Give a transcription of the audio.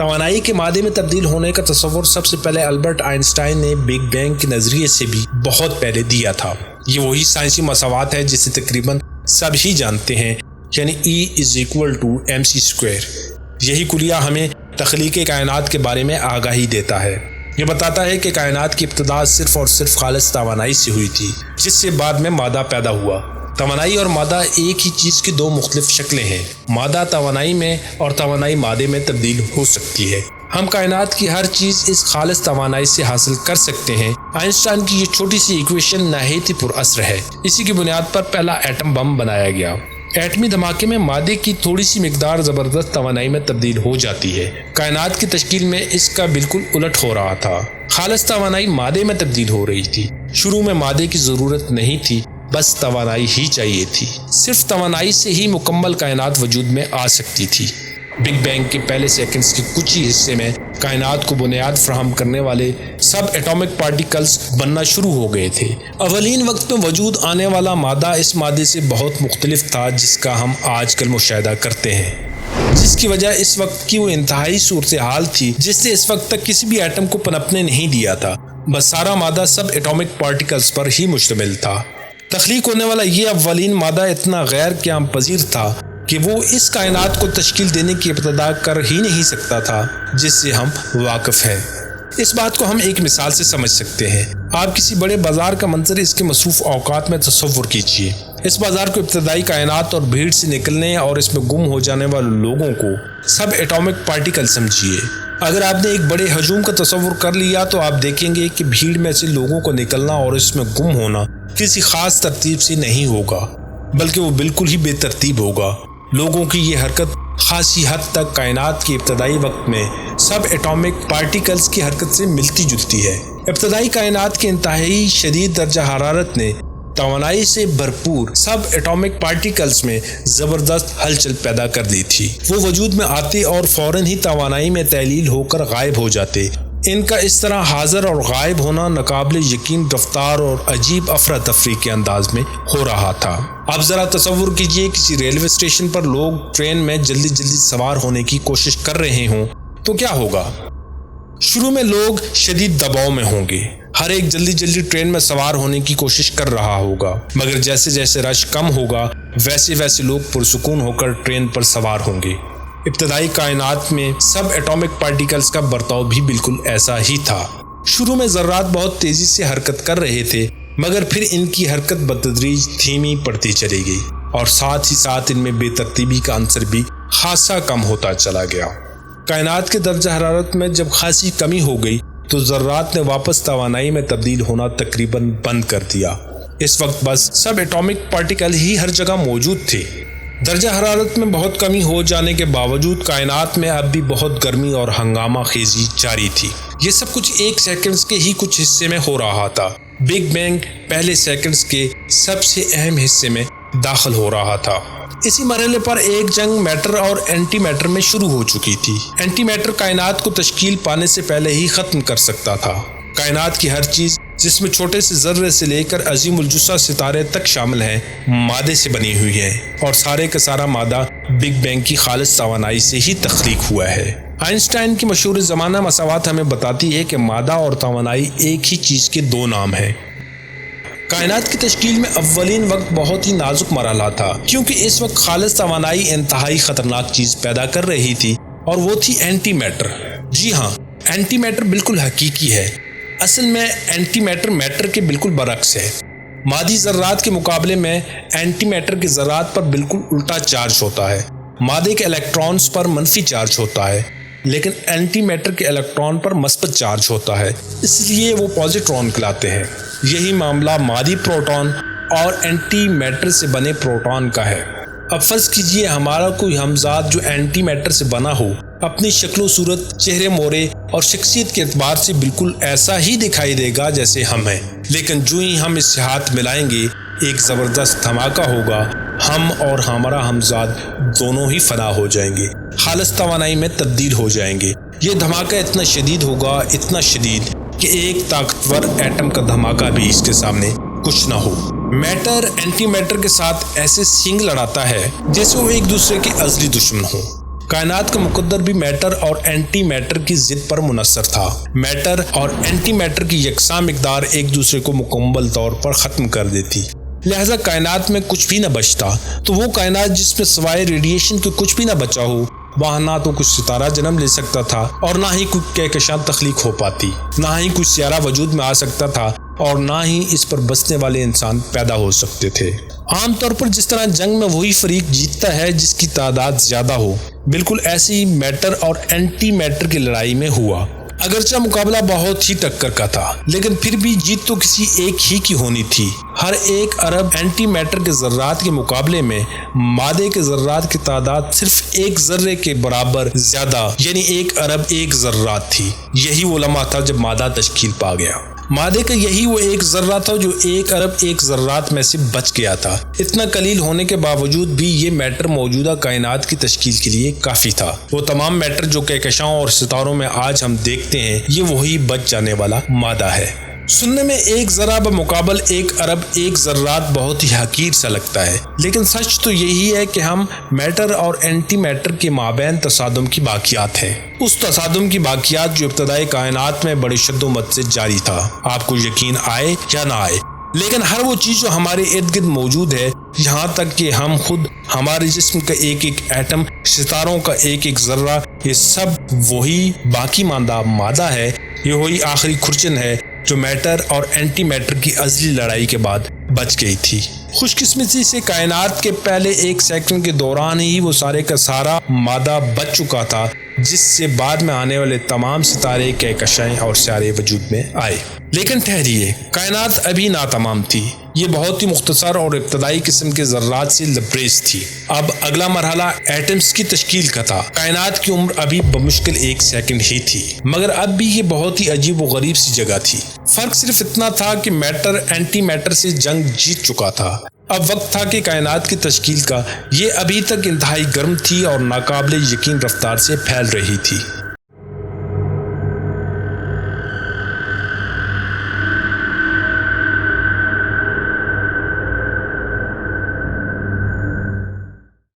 توانائی کے مادے میں تبدیل ہونے کا تصور سب سے پہلے البرٹ آئنسٹائن نے بگ بینگ کے نظریے سے بھی بہت پہلے دیا تھا۔ یہ وہی سائنسی مساوات ہے جسے تقریباً سب ہی جانتے ہیں، یعنی E=mc²۔ یہی کلیہ ہمیں تخلیق کائنات کے بارے میں آگاہی دیتا ہے۔ یہ بتاتا ہے کہ کائنات کی ابتدا صرف اور صرف خالص توانائی سے ہوئی تھی، جس سے بعد میں مادہ پیدا ہوا۔ توانائی اور مادہ ایک ہی چیز کی دو مختلف شکلیں ہیں۔ مادہ توانائی میں اور توانائی مادے میں تبدیل ہو سکتی ہے۔ ہم کائنات کی ہر چیز اس خالص توانائی سے حاصل کر سکتے ہیں۔ آئنسٹائن کی یہ چھوٹی سی ایکویشن نہایت ہی پر اثر ہے۔ اسی کی بنیاد پر پہلا ایٹم بم بنایا گیا۔ ایٹمی دھماکے میں مادے کی تھوڑی سی مقدار زبردست توانائی میں تبدیل ہو جاتی ہے۔ کائنات کی تشکیل میں اس کا بالکل الٹ ہو رہا تھا۔ خالص توانائی مادے میں تبدیل ہو رہی تھی۔ شروع میں مادے کی ضرورت نہیں تھی، بس توانائی ہی چاہیے تھی۔ صرف توانائی سے ہی مکمل کائنات وجود میں آ سکتی تھی۔ بگ بینگ کے پہلے سیکنڈز کے کچھ ہی حصے میں کائنات کو بنیاد فراہم کرنے والے سب ایٹمک پارٹیکلز بننا شروع ہو گئے تھے۔ اولین وقت میں وجود آنے والا مادہ اس مادے سے بہت مختلف تھا جس کا ہم آج کل مشاہدہ کرتے ہیں، جس کی وجہ اس وقت کی وہ انتہائی صورتحال تھی جس نے اس وقت تک کسی بھی ایٹم کو پنپنے نہیں دیا تھا۔ بس سارا مادہ سب ایٹمک پارٹیکلز پر ہی مشتمل تھا۔ تخلیق ہونے والا یہ اولین مادہ اتنا غیر قیام پذیر تھا کہ وہ اس کائنات کو تشکیل دینے کی ابتدا کر ہی نہیں سکتا تھا جس سے ہم واقف ہیں۔ اس بات کو ہم ایک مثال سے سمجھ سکتے ہیں۔ آپ کسی بڑے بازار کا منظر اس کے مصروف اوقات میں تصور کیجیے۔ اس بازار کو ابتدائی کائنات اور بھیڑ سے نکلنے اور اس میں گم ہو جانے والے لوگوں کو سب ایٹمک پارٹیکل سمجھیے۔ اگر آپ نے ایک بڑے ہجوم کا تصور کر لیا تو آپ دیکھیں گے کہ بھیڑ میں سے لوگوں کو نکلنا اور اس میں گم ہونا کسی خاص ترتیب سے نہیں ہوگا، بلکہ وہ بالکل ہی بے ترتیب ہوگا۔ لوگوں کی یہ حرکت خاصی حد تک کائنات کے ابتدائی وقت میں سب ایٹمک پارٹیکلز کی حرکت سے ملتی جلتی ہے۔ ابتدائی کائنات کے انتہائی شدید درجہ حرارت نے توانائی سے بھرپور سب ایٹمک پارٹیکلز میں زبردست ہلچل پیدا کر دی تھی۔ وہ وجود میں آتے اور فوراً ہی توانائی میں تحلیل ہو کر غائب ہو جاتے۔ ان کا اس طرح حاضر اور غائب ہونا ناقابل یقین رفتار اور عجیب افراتفری کے انداز میں ہو رہا تھا۔ اب ذرا تصور کیجئے کسی ریلوے اسٹیشن پر لوگ ٹرین میں جلدی جلدی سوار ہونے کی کوشش کر رہے ہوں تو کیا ہوگا؟ شروع میں لوگ شدید دباؤ میں ہوں گے۔ ہر ایک جلدی جلدی ٹرین میں سوار ہونے کی کوشش کر رہا ہوگا، مگر جیسے جیسے رش کم ہوگا ویسے ویسے لوگ پرسکون ہو کر ٹرین پر سوار ہوں گے۔ ابتدائی کائنات میں سب ایٹمک پارٹیکلز کا برتاؤ بھی بالکل ایسا ہی تھا۔ شروع میں ذرات بہت تیزی سے حرکت کر رہے تھے، مگر پھر ان کی حرکت بتدریج دھیمی پڑتی چلی گئی اور ساتھ ہی ساتھ ان میں بے ترتیبی کا عنصر بھی خاصا کم ہوتا چلا گیا۔ کائنات کے درجہ حرارت میں جب خاصی کمی ہو گئی تو ذرات نے واپس توانائی میں تبدیل ہونا تقریباً بند کر دیا۔ اس وقت بس سب ایٹمک پارٹیکل ہی ہر جگہ موجود تھے۔ درجہ حرارت میں بہت کمی ہو جانے کے باوجود کائنات میں اب بھی بہت گرمی اور ہنگامہ خیزی جاری تھی۔ یہ سب کچھ ایک سیکنڈز کے ہی کچھ حصے میں ہو رہا تھا۔ بگ بینگ پہلے سیکنڈز کے سب سے اہم حصے میں داخل ہو رہا تھا۔ اسی مرحلے پر ایک جنگ میٹر اور اینٹی میٹر میں شروع ہو چکی تھی۔ اینٹی میٹر کائنات کو تشکیل پانے سے پہلے ہی ختم کر سکتا تھا۔ کائنات کی ہر چیز جس میں چھوٹے سے ذرے سے لے کر عظیم الجثہ ستارے تک شامل ہیں مادے سے بنی ہوئی ہے، اور سارے کا سارا مادہ بگ بینگ کی خالص توانائی سے ہی تخلیق ہوا ہے۔ آئنسٹائن کی مشہور زمانہ مساوات ہمیں بتاتی ہے کہ مادہ اور توانائی ایک ہی چیز کے دو نام ہیں۔ کائنات کی تشکیل میں اولین وقت بہت ہی نازک مرحلہ تھا، کیونکہ اس وقت خالص توانائی انتہائی خطرناک چیز پیدا کر رہی تھی، اور وہ تھی اینٹی میٹر۔ جی ہاں، اینٹی میٹر بالکل حقیقی ہے۔ اصل میں اینٹی میٹر میٹر کے بالکل برعکس ہے۔ مادی ذرات کے مقابلے میں اینٹی میٹر کے ذرات پر بالکل الٹا چارج ہوتا ہے۔ مادے کے الیکٹرانز پر منفی چارج ہوتا ہے، لیکن اینٹی میٹر کے الیکٹران پر مثبت چارج ہوتا ہے، اس لیے وہ پوزیٹرون کہلاتے ہیں۔ یہی معاملہ مادی پروٹون اور اینٹی میٹر سے بنے پروٹون کا ہے۔ اب فرض کیجئے ہمارا کوئی ہمزاد جو اینٹی میٹر سے بنا ہو اپنی شکل و صورت، چہرے مورے اور شخصیت کے اعتبار سے بالکل ایسا ہی دکھائی دے گا جیسے ہم ہیں، لیکن جو ہی ہم اس سے ہاتھ ملائیں گے ایک زبردست دھماکہ ہوگا، ہم اور ہمارا ہمزاد دونوں ہی فنا ہو جائیں گے، خالص توانائی میں تبدیل ہو جائیں گے۔ یہ دھماکہ اتنا شدید ہوگا، اتنا شدید کہ ایک طاقتور ایٹم کا دھماکہ بھی اس کے سامنے کچھ نہ ہو۔ میٹر اینٹی میٹر کے ساتھ ایسے سینگ لڑاتا ہے جیسے وہ ایک دوسرے کے ازلی دشمن ہوں۔ کائنات کا مقدر بھی میٹر اور اینٹی میٹر کی ضد پر منحصر تھا۔ میٹر اور اینٹی میٹر کی یکساں مقدار ایک دوسرے کو مکمل طور پر ختم کر دیتی، لہذا کائنات میں کچھ بھی نہ بچتا۔ تو وہ کائنات جس میں سوائے ریڈیشن کے کچھ بھی نہ بچا ہو، وہاں نہ تو کچھ ستارہ جنم لے سکتا تھا اور نہ ہی کوئی کہکشاں تخلیق ہو پاتی، نہ ہی کوئی سیارہ وجود میں آ سکتا تھا اور نہ ہی اس پر بسنے والے انسان پیدا ہو سکتے تھے۔ عام طور پر جس طرح جنگ میں وہی فریق جیتتا ہے جس کی تعداد زیادہ ہو، بالکل ایسے ہی میٹر اور اینٹی میٹر کی لڑائی میں ہوا۔ اگرچہ مقابلہ بہت ہی ٹکر کا تھا، لیکن پھر بھی جیت تو کسی ایک ہی کی ہونی تھی۔ ہر 1 ارب اینٹی میٹر کے ذرات کے مقابلے میں مادے کے ذرات کی تعداد صرف 1 ذرے کے برابر زیادہ، یعنی 1 ارب 1 ذرات تھی۔ یہی وہ لمحہ تھا جب مادہ تشکیل پا گیا۔ مادے کا یہی وہ 1 ذرہ تھا جو 1 ارب 1 ذرات میں سے بچ گیا تھا۔ اتنا قلیل ہونے کے باوجود بھی یہ میٹر موجودہ کائنات کی تشکیل کے لیے کافی تھا۔ وہ تمام میٹر جو کہکشاؤں اور ستاروں میں آج ہم دیکھتے ہیں، یہ وہی بچ جانے والا مادہ ہے۔ سننے میں 1 ذرہ بمقابل 1 ارب 1 ذرات بہت ہی حقیر سا لگتا ہے، لیکن سچ تو یہی ہے کہ ہم میٹر اور اینٹی میٹر کے مابین تصادم کی باقیات ہیں۔ اس تصادم کی باقیات جو ابتدائی کائنات میں بڑی شد و مت سے جاری تھا، آپ کو یقین آئے یا نہ آئے، لیکن ہر وہ چیز جو ہمارے ارد گرد موجود ہے، یہاں تک کہ ہم خود، ہمارے جسم کا ایک ایک ایٹم، ستاروں کا ایک ایک ذرہ، یہ سب وہی باقی ماندہ مادہ ہے۔ یہ وہی آخری کھرچن ہے جو میٹر اور اینٹی میٹر کی ازلی لڑائی کے بعد بچ گئی تھی۔ خوش قسمتی سے کائنات کے پہلے 1 سیکنڈ کے دوران ہی وہ سارے کا سارا مادہ بچ چکا تھا، جس سے بعد میں آنے والے تمام ستارے، کہکشائیں اور سیارے وجود میں آئے۔ لیکن ٹھہریے، کائنات ابھی ناتمام تھی۔ یہ بہت ہی مختصر اور ابتدائی قسم کے ذرات سے لبریز تھی۔ اب اگلا مرحلہ ایٹمز کی تشکیل کا تھا۔ کائنات کی عمر ابھی بمشکل 1 سیکنڈ ہی تھی، مگر اب بھی یہ بہت ہی عجیب و غریب سی جگہ تھی۔ فرق صرف اتنا تھا کہ میٹر اینٹی میٹر سے جنگ جیت چکا تھا۔ اب وقت تھا کہ کائنات کی تشکیل کا۔ یہ ابھی تک انتہائی گرم تھی اور ناقابل یقین رفتار سے پھیل رہی تھی۔